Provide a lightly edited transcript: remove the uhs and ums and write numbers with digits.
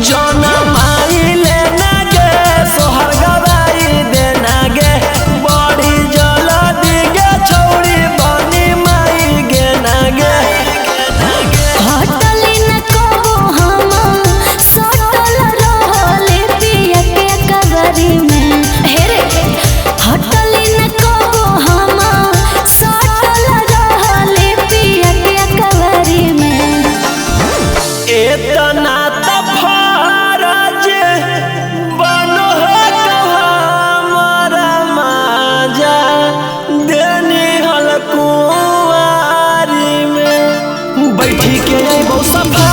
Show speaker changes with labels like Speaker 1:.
Speaker 1: जनम आइले ना गे सोहर गवाई देना गे बड़ी जल्दी गे छौड़ी बनी माई गे ना गे
Speaker 2: हटली न कबो हम सटल रहले पिया के कबरी में हे रे हटली न कबो हम सटल रहले पिया के कबरी में
Speaker 1: इतना तफारज बनो हमारा माजा देनी हल कुंवारी में बैठी के अइबो सफा